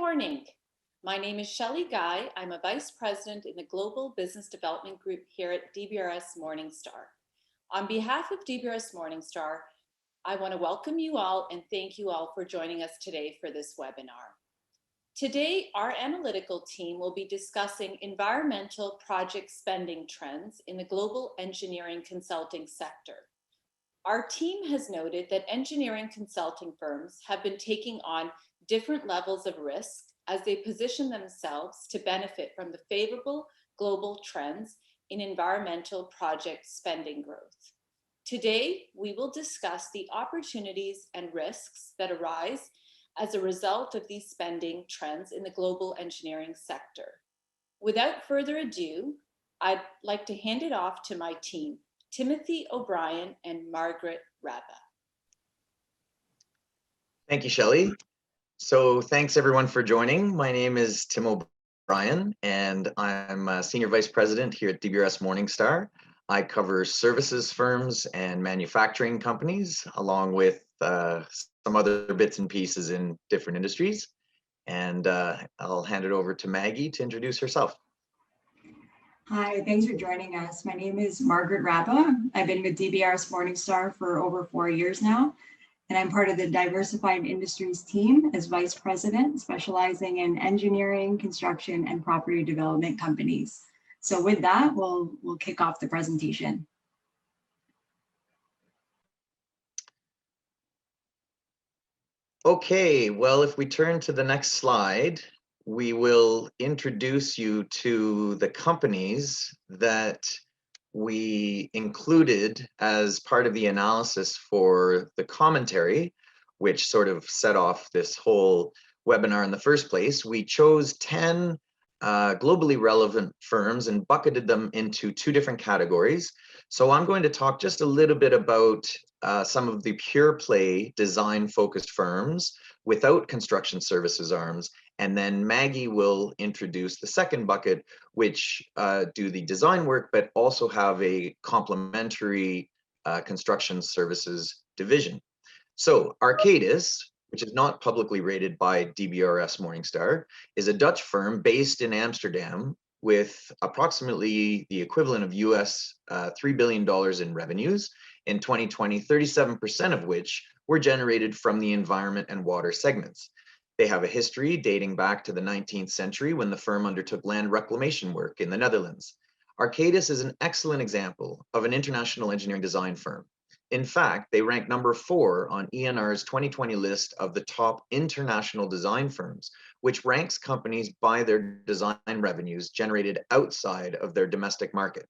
morning. My name is Shelley Guy. I'm a Vice President in the Global Business Development Group here at DBRS Morningstar. On behalf of DBRS Morningstar, I want to welcome you all and thank you all for joining us today for this webinar. Today, our analytical team will be discussing environmental project spending trends in the global engineering consulting sector. Our team has noted that engineering consulting firms have been taking on different levels of risk as they position themselves to benefit from the favorable global trends in environmental project spending growth. Today, we will discuss the opportunities and risks that arise as a result of these spending trends in the global engineering sector. Without further ado, I'd like to hand it off to my team, Timothy O'Brien and Margaret Rabba. Thank you, Shelley. So thanks everyone for joining. My name is Tim O'Brien and I'm a Senior Vice President here at DBRS Morningstar. I cover services firms and manufacturing companies along with some other bits and pieces in different industries. And I'll hand it over to Maggie to introduce herself. Hi, thanks for joining us. My name is Margaret Rabba. I've been with DBRS Morningstar for over 4 years now, and I'm part of the Diversified Industries team as Vice President, specializing in engineering, construction, and property development companies. So with that, we'll kick off the presentation. Okay, well, if we turn to the next slide, we will introduce you to the companies that we included as part of the analysis for the commentary, which sort of set off this whole webinar in the first place. We chose 10 globally relevant firms and bucketed them into 2 different categories. So I'm going to talk just a little bit about some of the pure play design focused firms without construction services arms. And then Maggie will introduce the second bucket, which do the design work, but also have a complementary construction services division. So Arcadis, which is not publicly rated by DBRS Morningstar, is a Dutch firm based in Amsterdam with approximately the equivalent of US $3 billion in revenues. In 2020, 37% of which were generated from the environment and water segments. They have a history dating back to the 19th century when the firm undertook land reclamation work in the Netherlands. Arcadis is an excellent example of an international engineering design firm. In fact, they rank number 4 on ENR's 2020 list of the top international design firms, which ranks companies by their design revenues generated outside of their domestic market.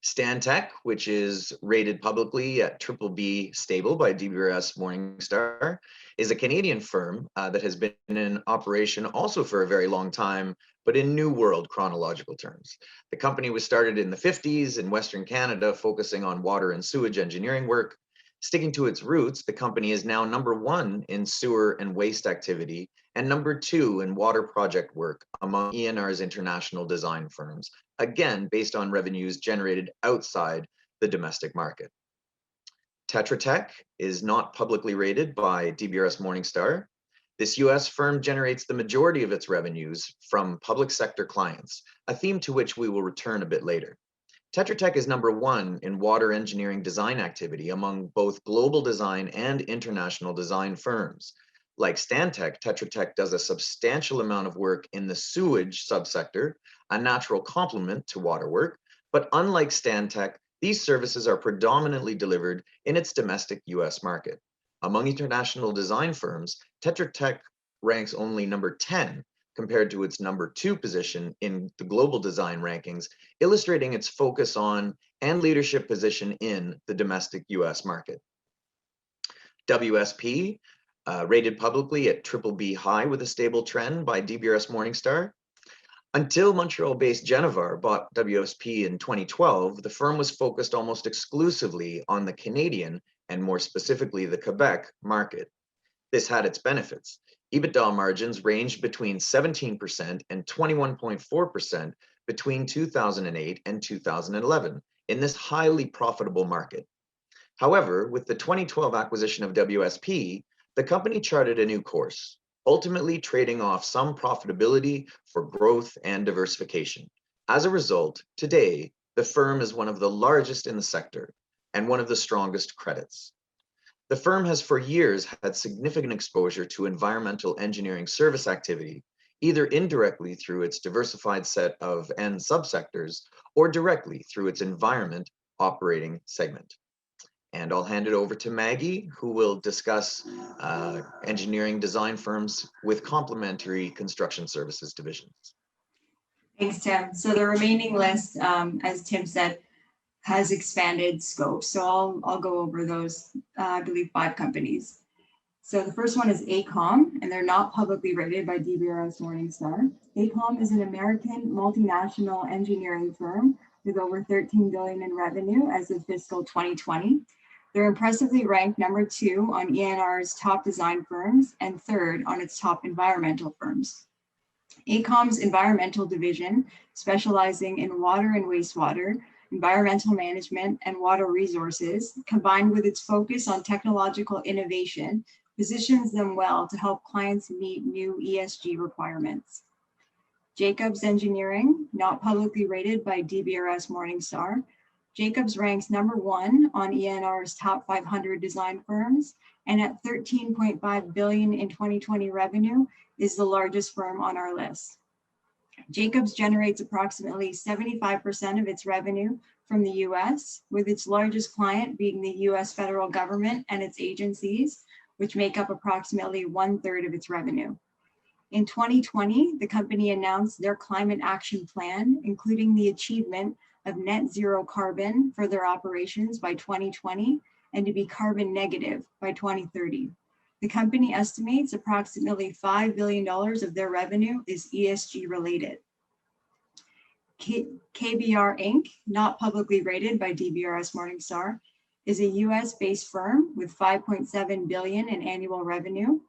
Stantec, which is rated publicly at BBB stable by DBRS Morningstar, is a Canadian firm that has been in operation also for a very long time, but in New World chronological terms. The company was started in the 50s in Western Canada, focusing on water and sewage engineering work. Sticking to its roots, the company is now number 1 in sewer and waste activity and number 2 in water project work among ENR's international design firms, again, based on revenues generated outside the domestic market. Tetra Tech is not publicly rated by DBRS Morningstar. This US firm generates the majority of its revenues from public sector clients, a theme to which we will return a bit later. Tetra Tech is number 1 in water engineering design activity among both global design and international design firms. Like Stantec, Tetra Tech does a substantial amount of work in the sewage subsector, a natural complement to water work, but unlike Stantec, these services are predominantly delivered in its domestic US market. Among international design firms, Tetra Tech ranks only number 10 compared to its number 2 position in the global design rankings, illustrating its focus on and leadership position in the domestic US market. WSP, rated publicly at BBB high with a stable trend by DBRS Morningstar. Until Montreal-based Genovar bought WSP in 2012, the firm was focused almost exclusively on the Canadian and more specifically the Quebec market. This had its benefits. EBITDA margins ranged between 17% and 21.4% between 2008 and 2011 in this highly profitable market. However, with the 2012 acquisition of WSP, the company charted a new course. ultimately trading off some profitability for growth and diversification. As a result, today, the firm is one of the largest in the sector and one of the strongest credits. The firm has for years had significant exposure to environmental engineering service activity, either indirectly through its diversified set of end subsectors or directly through its environment operating segment. And I'll hand it over to Maggie, who will discuss engineering design firms with complementary construction services divisions. Thanks, Tim. So the remaining list, as Tim said, has expanded scope. So I'll go over those, I believe, 5 companies. So the first one is AECOM, and they're not publicly rated by DBRS Morningstar. AECOM is an American multinational engineering firm with over 13 billion in revenue as of fiscal 2020. They're impressively ranked number 2 on ENR's top design firms and 3rd on its top environmental firms. AECOM's environmental division, specializing in water and wastewater, environmental management, and water resources, combined with its focus on technological innovation, positions them well to help clients meet new ESG requirements. Jacobs Engineering, not publicly rated by DBRS Morningstar. Jacobs ranks number 1 on ENR's top 500 design firms, and at 13.5 billion in 2020 revenue is the largest firm on our list. Jacobs generates approximately 75% of its revenue from the US, with its largest client being the US federal government and its agencies, which make up approximately 1/3 of its revenue. In 2020, the company announced their climate action plan, including the achievement of net zero carbon for their operations by 2020 and to be carbon negative by 2030. The company estimates approximately $5 billion of their revenue is ESG related. KBR Inc., not publicly rated by DBRS Morningstar, is a US-based firm with 5.7 billion in annual revenue.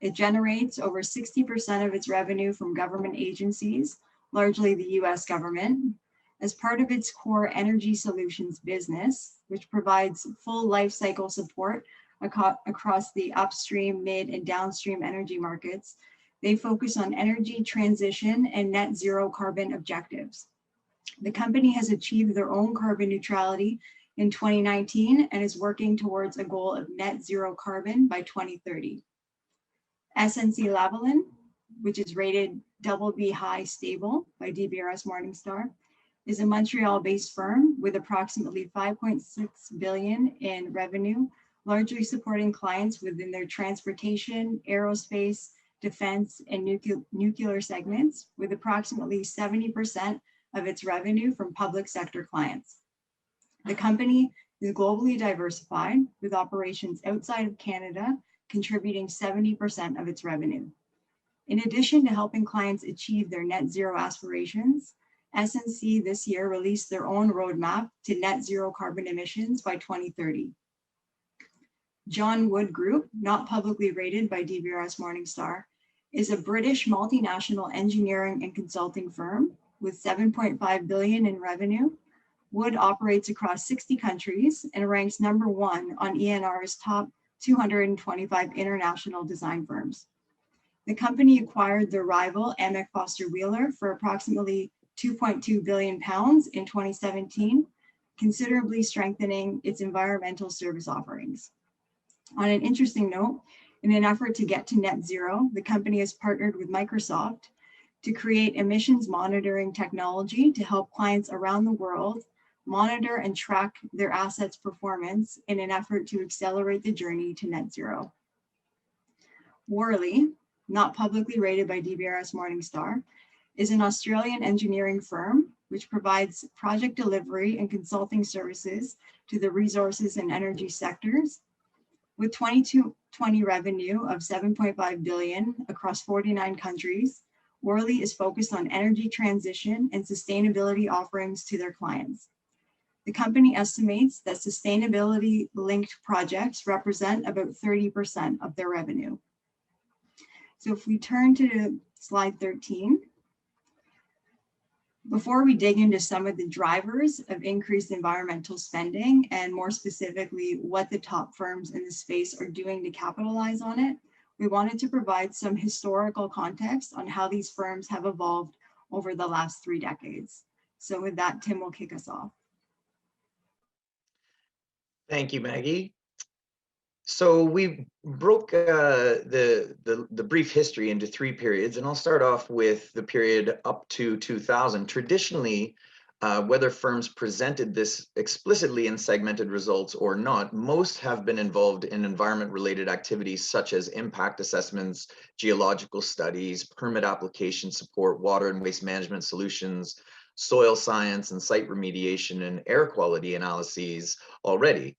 It generates over 60% of its revenue from government agencies, largely the US government. As part of its core energy solutions business, which provides full life cycle support across the upstream, mid, and downstream energy markets, they focus on energy transition and net zero carbon objectives. The company has achieved their own carbon neutrality in 2019 and is working towards a goal of net zero carbon by 2030. SNC-Lavalin, which is rated BB high stable by DBRS Morningstar, is a Montreal-based firm with approximately 5.6 billion in revenue, largely supporting clients within their transportation, aerospace, defense, and nuclear segments, with approximately 70% of its revenue from public sector clients. The company is globally diversified, with operations outside of Canada contributing 70% of its revenue. In addition to helping clients achieve their net zero aspirations, SNC this year released their own roadmap to net zero carbon emissions by 2030. John Wood Group, not publicly rated by DBRS Morningstar, is a British multinational engineering and consulting firm with 7.5 billion in revenue. Wood operates across 60 countries and ranks number 1 on ENR's top 225 international design firms. The company acquired their rival Amec Foster Wheeler for approximately 2.2 billion pounds in 2017, considerably strengthening its environmental service offerings. On an interesting note, in an effort to get to net zero, the company has partnered with Microsoft to create emissions monitoring technology to help clients around the world monitor and track their assets' performance in an effort to accelerate the journey to net zero. Worley, not publicly rated by DBRS Morningstar, is an Australian engineering firm which provides project delivery and consulting services to the resources and energy sectors. With 2020 revenue of 7.5 billion across 49 countries, Worley is focused on energy transition and sustainability offerings to their clients. The company estimates that sustainability-linked projects represent about 30% of their revenue. So if we turn to slide 13, before we dig into some of the drivers of increased environmental spending, and more specifically, what the top firms in the space are doing to capitalize on it, We wanted to provide some historical context on how these firms have evolved over the last 3 decades. So with that, Tim will kick us off. Thank you, Maggie. So we broke the brief history into 3 periods, and I'll start off with the period up to 2000. Traditionally, whether firms presented this explicitly in segmented results or not, most have been involved in environment-related activities such as impact assessments, geological studies, permit application support, water and waste management solutions, soil science and site remediation, and air quality analyses already.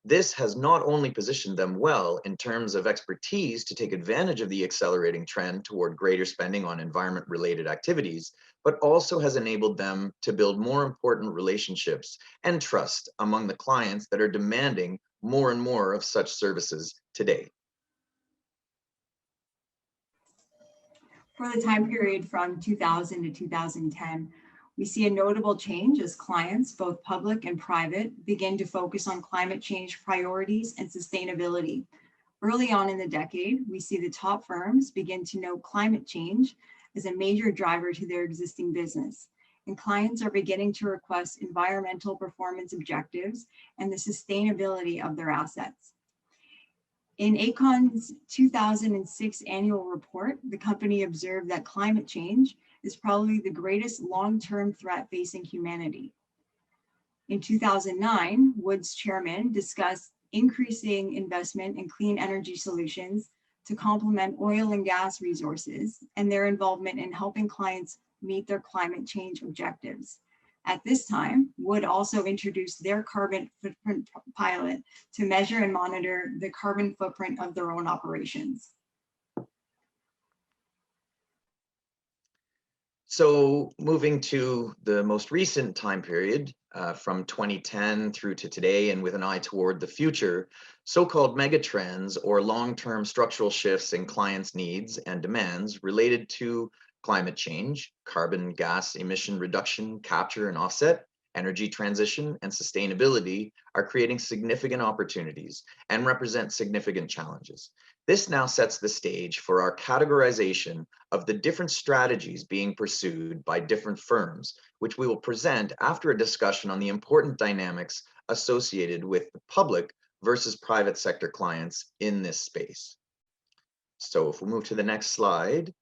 This has not only positioned them well in terms of expertise to take advantage of the accelerating trend toward greater spending on environment-related activities, but also has enabled them to build more important relationships and trust among the clients that are demanding more and more of such services today. For the time period from 2000 to 2010, we see a notable change as clients, both public and private, begin to focus on climate change priorities and sustainability. Early on in the decade, we see the top firms begin to note climate change as a major driver to their existing business, and clients are beginning to request environmental performance objectives and the sustainability of their assets. In Aecon's 2006 annual report, the company observed that climate change is probably the greatest long-term threat facing humanity. In 2009, Wood's chairman discussed increasing investment in clean energy solutions to complement oil and gas resources and their involvement in helping clients meet their climate change objectives. At this time, Wood also introduced their carbon footprint pilot to measure and monitor the carbon footprint of their own operations. So moving to the most recent time period, from 2010 through to today, and with an eye toward the future, so-called megatrends or long-term structural shifts in clients' needs and demands related to climate change, carbon gas emission reduction, capture and offset, energy transition, and sustainability are creating significant opportunities and represent significant challenges. This now sets the stage for our categorization of the different strategies being pursued by different firms, which we will present after a discussion on the important dynamics associated with the public versus private sector clients in this space. So if we move to the next slide.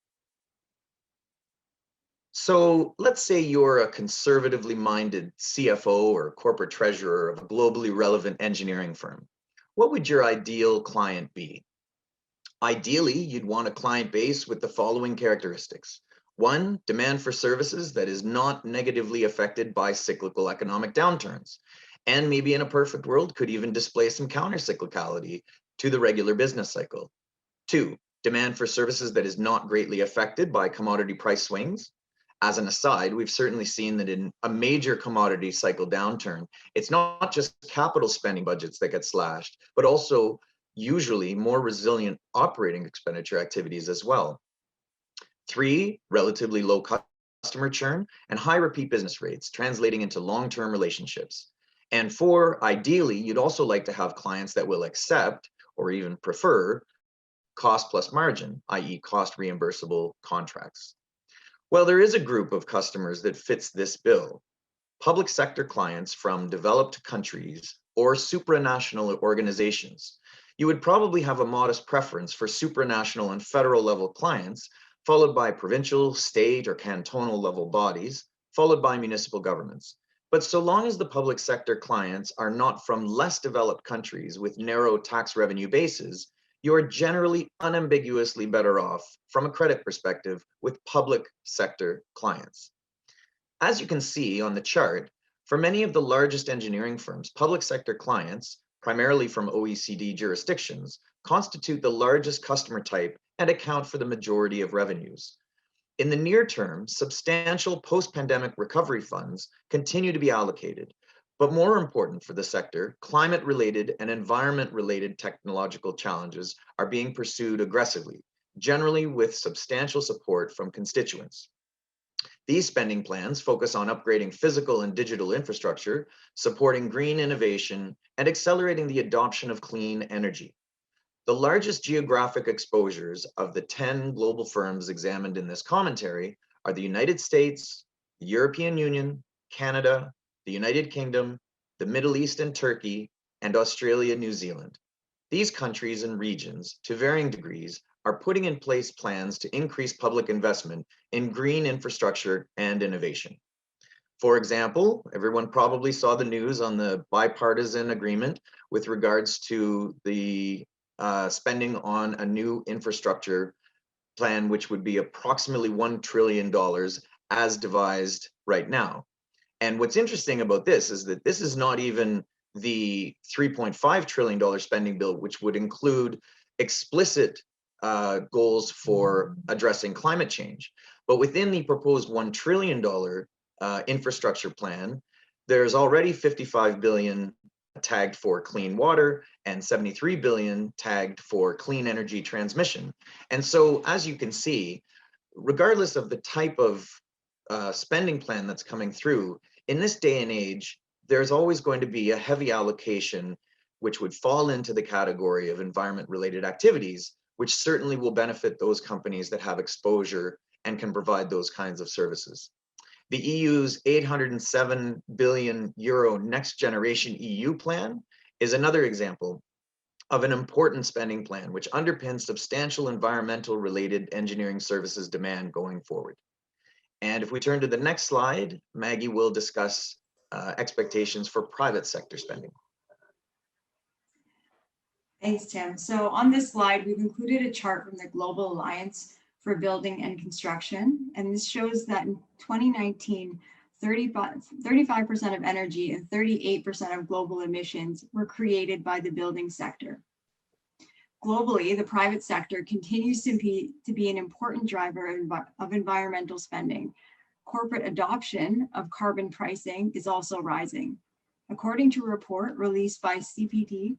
So let's say you're a conservatively minded CFO or corporate treasurer of a globally relevant engineering firm. What would your ideal client be? Ideally, you'd want a client base with the following characteristics. 1, demand for services that is not negatively affected by cyclical economic downturns, and maybe in a perfect world could even display some counter-cyclicality to the regular business cycle. 2, demand for services that is not greatly affected by commodity price swings. As an aside, we've certainly seen that in a major commodity cycle downturn, it's not just capital spending budgets that get slashed, but also usually more resilient operating expenditure activities as well. 3, relatively low customer churn and high repeat business rates, translating into long-term relationships. And 4, ideally, you'd also like to have clients that will accept or even prefer cost plus margin, i.e. cost reimbursable contracts. Well, there is a group of customers that fits this bill. Public sector clients from developed countries or supranational organizations. You would probably have a modest preference for supranational and federal level clients, followed by provincial, state, or cantonal level bodies, followed by municipal governments. But so long as the public sector clients are not from less developed countries with narrow tax revenue bases, you are generally unambiguously better off from a credit perspective with public sector clients. As you can see on the chart, for many of the largest engineering firms, public sector clients, primarily from OECD jurisdictions, constitute the largest customer type and account for the majority of revenues. In the near term, substantial post-pandemic recovery funds continue to be allocated, but more important for the sector, climate-related and environment-related technological challenges are being pursued aggressively, generally with substantial support from constituents. These spending plans focus on upgrading physical and digital infrastructure, supporting green innovation, and accelerating the adoption of clean energy. The largest geographic exposures of the 10 global firms examined in this commentary are the United States, the European Union, Canada, the United Kingdom, the Middle East and Turkey, and Australia, New Zealand. These countries and regions, to varying degrees, are putting in place plans to increase public investment in green infrastructure and innovation. For example, everyone probably saw the news on the bipartisan agreement with regards to the spending on a new infrastructure plan, which would be approximately $1 trillion as devised right now. And what's interesting about this is that this is not even the $3.5 trillion spending bill, which would include explicit goals for addressing climate change. But within the proposed $1 trillion infrastructure plan, there's already 55 billion tagged for clean water and 73 billion tagged for clean energy transmission. And so, as you can see, regardless of the type of spending plan that's coming through, in this day and age, there's always going to be a heavy allocation which would fall into the category of environment-related activities, which certainly will benefit those companies that have exposure and can provide those kinds of services. The EU's 807 billion euro Next Generation EU plan is another example of an important spending plan which underpins substantial environmental related engineering services demand going forward. And if we turn to the next slide, Maggie will discuss expectations for private sector spending. Thanks, Tim. So on this slide, we've included a chart from the Global Alliance for Building and Construction. And this shows that in 2019, 35% of energy and 38% of global emissions were created by the building sector. Globally, the private sector continues to be an important driver of environmental spending. Corporate adoption of carbon pricing is also rising. According to a report released by CPD,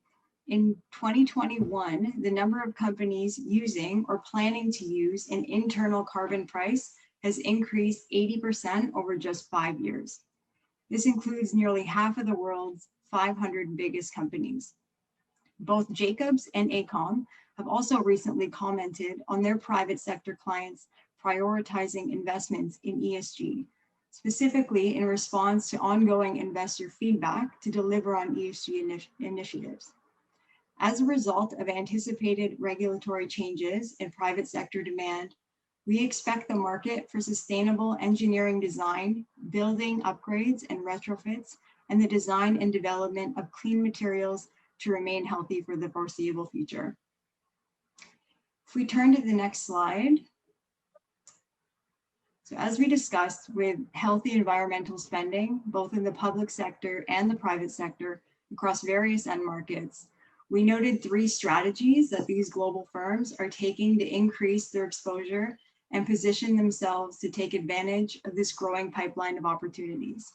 in 2021, the number of companies using or planning to use an internal carbon price has increased 80% over just 5 years. This includes nearly half of the world's 500 biggest companies. Both Jacobs and AECOM have also recently commented on their private sector clients prioritizing investments in ESG, specifically in response to ongoing investor feedback to deliver on ESG initiatives. As a result of anticipated regulatory changes in private sector demand, we expect the market for sustainable engineering design, building upgrades and retrofits, and the design and development of clean materials to remain healthy for the foreseeable future. If we turn to the next slide. So as we discussed, with healthy environmental spending, both in the public sector and the private sector across various end markets, we noted 3 strategies that these global firms are taking to increase their exposure and position themselves to take advantage of this growing pipeline of opportunities.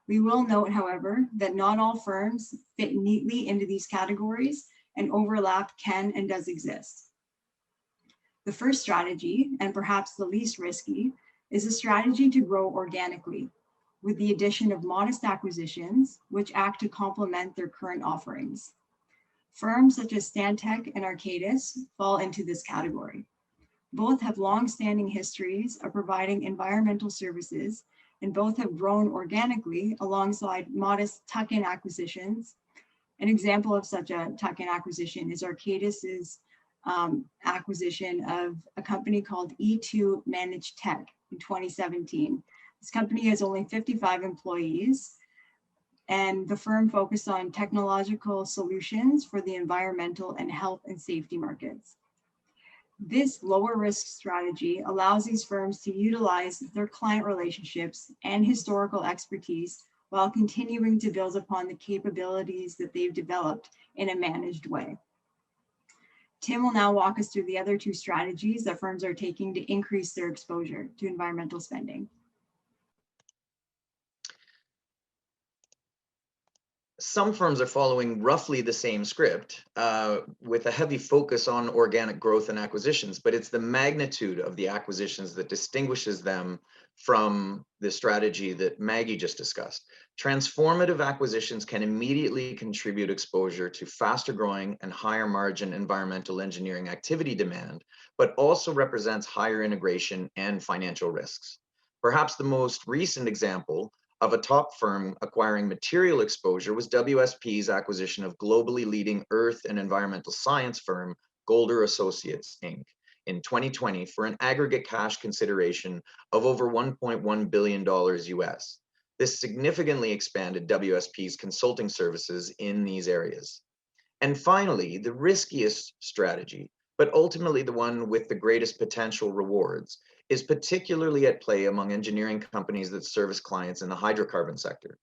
We will note, however, that not all firms fit neatly into these categories, and overlap can and does exist. The first strategy, and perhaps the least risky, is a strategy to grow organically, with the addition of modest acquisitions, which act to complement their current offerings. Firms such as Stantec and Arcadis fall into this category. Both have long-standing histories of providing environmental services, and both have grown organically alongside modest tuck-in acquisitions. An example of such a tuck-in acquisition is Arcadis's acquisition of a company called E2 Managed Tech in 2017. This company has only 55 employees, and the firm focused on technological solutions for the environmental and health and safety markets. This lower risk strategy allows these firms to utilize their client relationships and historical expertise while continuing to build upon the capabilities that they've developed in a managed way. Tim will now walk us through the other 2 strategies that firms are taking to increase their exposure to environmental spending. some firms are following roughly the same script with a heavy focus on organic growth and acquisitions, but it's the magnitude of the acquisitions that distinguishes them from the strategy that Maggie just discussed. Transformative acquisitions can immediately contribute exposure to faster growing and higher margin environmental engineering activity demand, but also represents higher integration and financial risks. Perhaps the most recent example of a top firm acquiring material exposure was WSP's acquisition of globally leading earth and environmental science firm Golder Associates, Inc. in 2020 for an aggregate cash consideration of over $1.1 billion US. This significantly expanded WSP's consulting services in these areas. And finally, the riskiest strategy, but ultimately the one with the greatest potential rewards, is particularly at play among engineering companies that service clients in the hydrocarbon sector.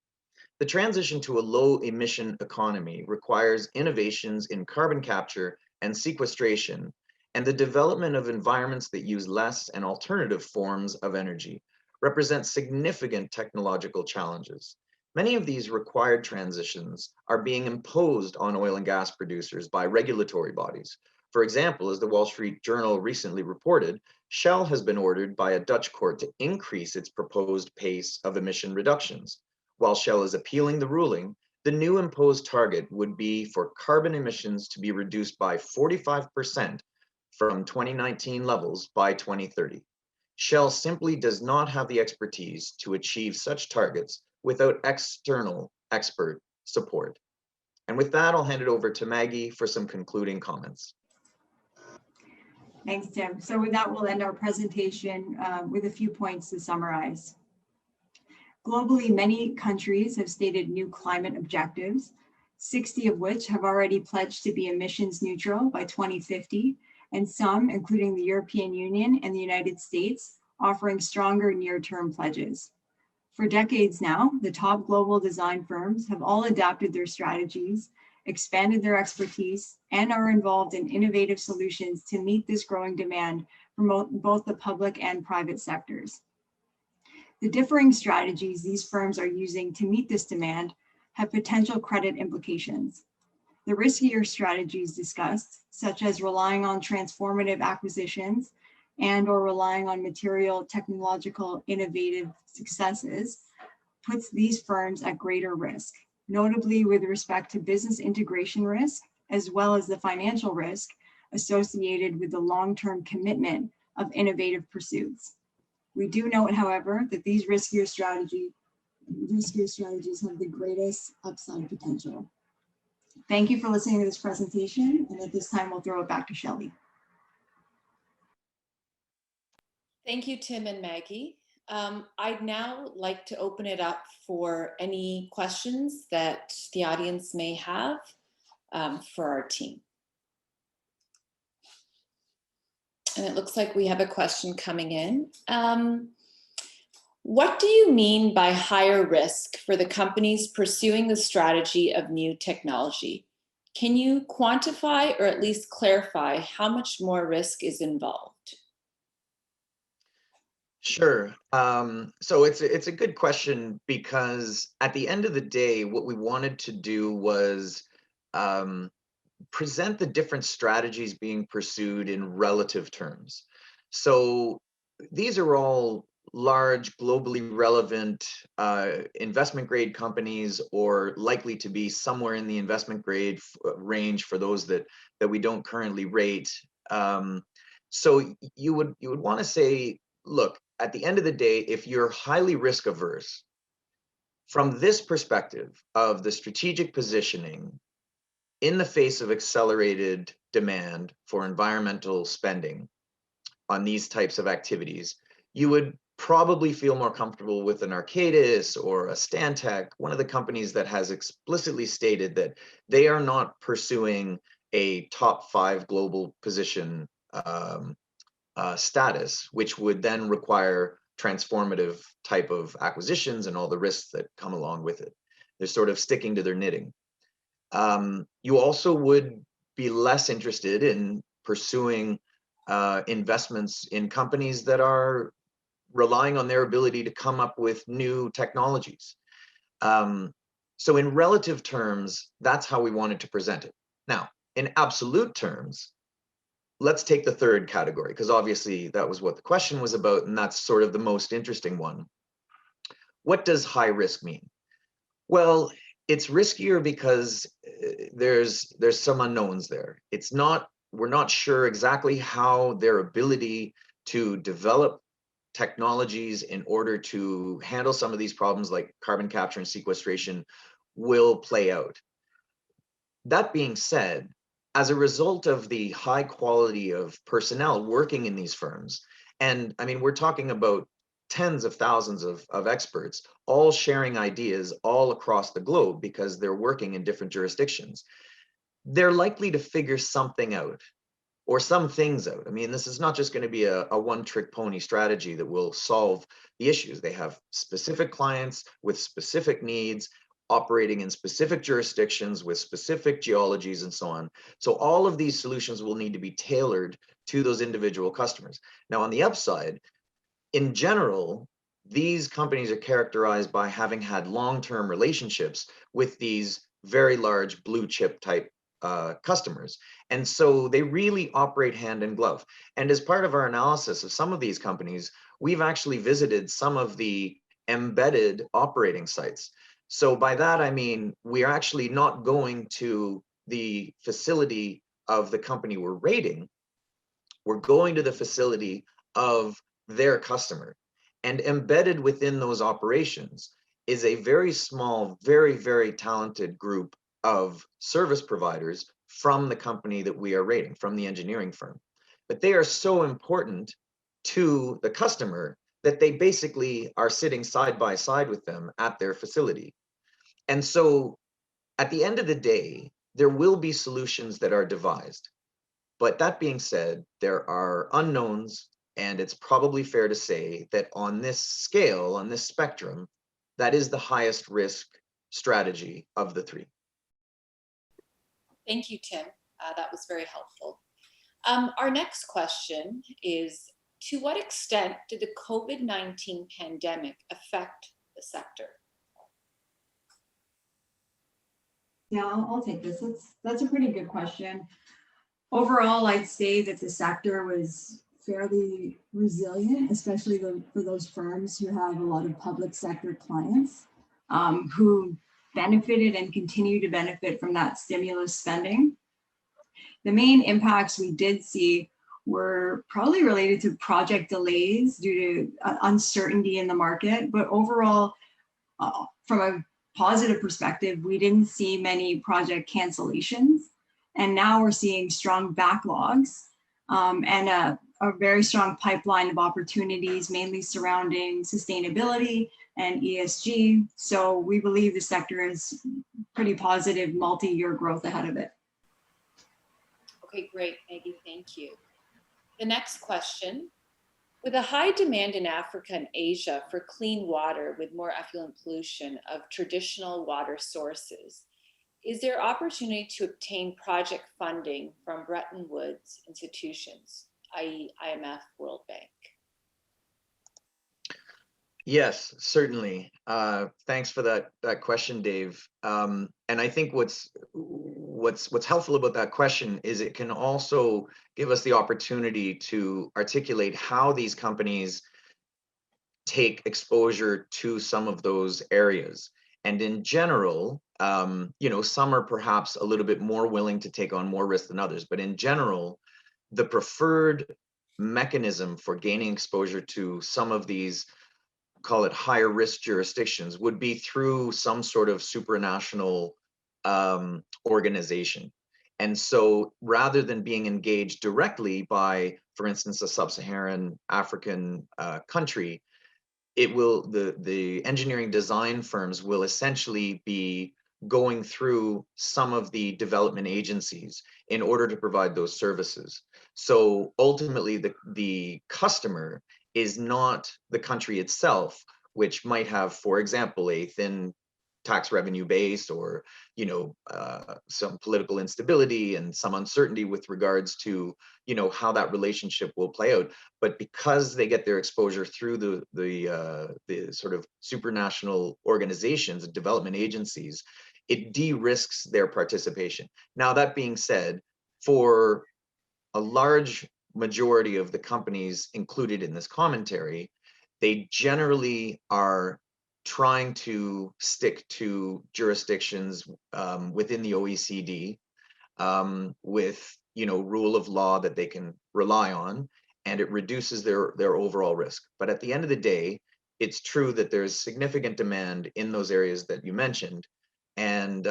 The transition to a low emission economy requires innovations in carbon capture and sequestration and the development of environments that use less and alternative forms of energy represent significant technological challenges. Many of these required transitions are being imposed on oil and gas producers by regulatory bodies. For example, as the Wall Street Journal recently reported, Shell has been ordered by a Dutch court to increase its proposed pace of emission reductions. While Shell is appealing the ruling, the new imposed target would be for carbon emissions to be reduced by 45% from 2019 levels by 2030. Shell simply does not have the expertise to achieve such targets without external expert support. And with that, I'll hand it over to Maggie for some concluding comments. Thanks, Tim. So with that, we'll end our presentation with a few points to summarize. Globally, many countries have stated new climate objectives, 60 of which have already pledged to be emissions neutral by 2050, and some, including the European Union and the United States, offering stronger near-term pledges. For decades now, the top global design firms have all adapted their strategies, expanded their expertise, and are involved in innovative solutions to meet this growing demand from both the public and private sectors. The differing strategies these firms are using to meet this demand have potential credit implications. The riskier strategies discussed, such as relying on transformative acquisitions and or relying on material technological innovative successes, puts these firms at greater risk, notably with respect to business integration risk, as well as the financial risk associated with the long-term commitment of innovative pursuits. We do note, however, that these riskier strategies have the greatest upside potential. Thank you for listening to this presentation, and at this time, we'll throw it back to Shelley. Thank you, Tim and Maggie. I'd now like to open it up for any questions that the audience may have for our team. And it looks like we have a question coming in. What do you mean by higher risk for the companies pursuing the strategy of new technology? Can you quantify or at least clarify how much more risk is involved? Sure. So it's a good question, because at the end of the day, what we wanted to do was present the different strategies being pursued in relative terms. So these are all large, globally relevant investment grade companies, or likely to be somewhere in the investment grade range for those that we don't currently rate. So you would want to say, look, at the end of the day, if you're highly risk averse, from this perspective of the strategic positioning in the face of accelerated demand for environmental spending on these types of activities, you would probably feel more comfortable with an Arcadis or a Stantec, one of the companies that has explicitly stated that they are not pursuing a top 5 global position status, which would then require transformative type of acquisitions and all the risks that come along with it. They're sort of sticking to their knitting. You also would be less interested in pursuing investments in companies that are relying on their ability to come up with new technologies. So in relative terms, that's how we wanted to present it. Now, in absolute terms, let's take the third category, because obviously that was what the question was about, and that's sort of the most interesting one. What does high risk mean? Well, it's riskier because there's some unknowns there. We're not sure exactly how their ability to develop technologies in order to handle some of these problems like carbon capture and sequestration will play out. That being said, as a result of the high quality of personnel working in these firms, and I mean, we're talking about tens of thousands of experts, all sharing ideas all across the globe because they're working in different jurisdictions, they're likely to figure something out or some things out. I mean, this is not just going to be a one-trick pony strategy that will solve the issues. They have specific clients with specific needs, operating in specific jurisdictions with specific geologies and so on. So all of these solutions will need to be tailored to those individual customers. Now, on the upside, in general, these companies are characterized by having had long-term relationships with these very large blue chip type customers. And so they really operate hand in glove. And as part of our analysis of some of these companies, we've actually visited some of the embedded operating sites. So by that, I mean, we are actually not going to the facility of the company we're rating. We're going to the facility of their customer. And embedded within those operations is a very small, very, very talented group of service providers from the company that we are rating, from the engineering firm. But they are so important to the customer that they basically are sitting side by side with them at their facility. And so at the end of the day, there will be solutions that are devised. But that being said, there are unknowns, and it's probably fair to say that on this scale, on this spectrum, that is the highest risk strategy of the three. Thank you, Tim. That was very helpful. Our next question is, to what extent did the COVID-19 pandemic affect the sector? Yeah, I'll take this. That's a pretty good question. Overall, I'd say that the sector was fairly resilient, especially for those firms who have a lot of public sector clients who benefited and continue to benefit from that stimulus spending. The main impacts we did see were probably related to project delays due to uncertainty in the market, but overall, from a positive perspective, we didn't see many project cancellations. And now we're seeing strong backlogs and a very strong pipeline of opportunities, mainly surrounding sustainability and ESG. So we believe the sector is pretty positive multi-year growth ahead of it. Okay, great, Maggie, thank you. The next question, with a high demand in Africa and Asia for clean water with more effluent pollution of traditional water sources, is there opportunity to obtain project funding from Bretton Woods institutions, i.e. IMF, World Bank? Yes, certainly. Thanks for that question, Dave. And I think what's helpful about that question is it can also give us the opportunity to articulate how these companies take exposure to some of those areas. And in general, some are perhaps a little bit more willing to take on more risk than others, but in general, the preferred mechanism for gaining exposure to some of these, call it higher risk jurisdictions, would be through some sort of supranational organization. And so rather than being engaged directly by, for instance, a sub-Saharan African country, the engineering design firms will essentially be going through some of the development agencies in order to provide those services. So ultimately, the customer is not the country itself, which might have, for example, a thin tax revenue based, or some political instability and some uncertainty with regards to how that relationship will play out. But because they get their exposure through the sort of supranational organizations, development agencies, it de-risks their participation. Now, that being said, for a large majority of the companies included in this commentary, they generally are trying to stick to jurisdictions within the OECD with rule of law that they can rely on, and it reduces their overall risk. But at the end of the day, it's true that there's significant demand in those areas that you mentioned, and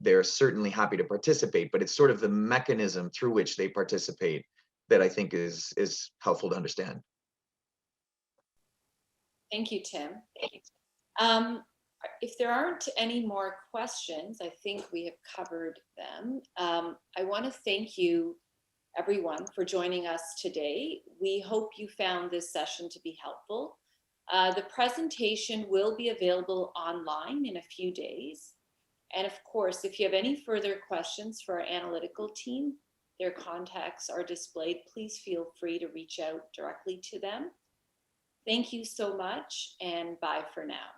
they're certainly happy to participate. But it's sort of the mechanism through which they participate that I think is helpful to understand. Thank you, Tim. If there aren't any more questions, I think we have covered them. I want to thank you, everyone, for joining us today. We hope you found this session to be helpful. The presentation will be available online in a few days. And of course, if you have any further questions for our analytical team, their contacts are displayed. Please feel free to reach out directly to them. Thank you so much, and bye for now.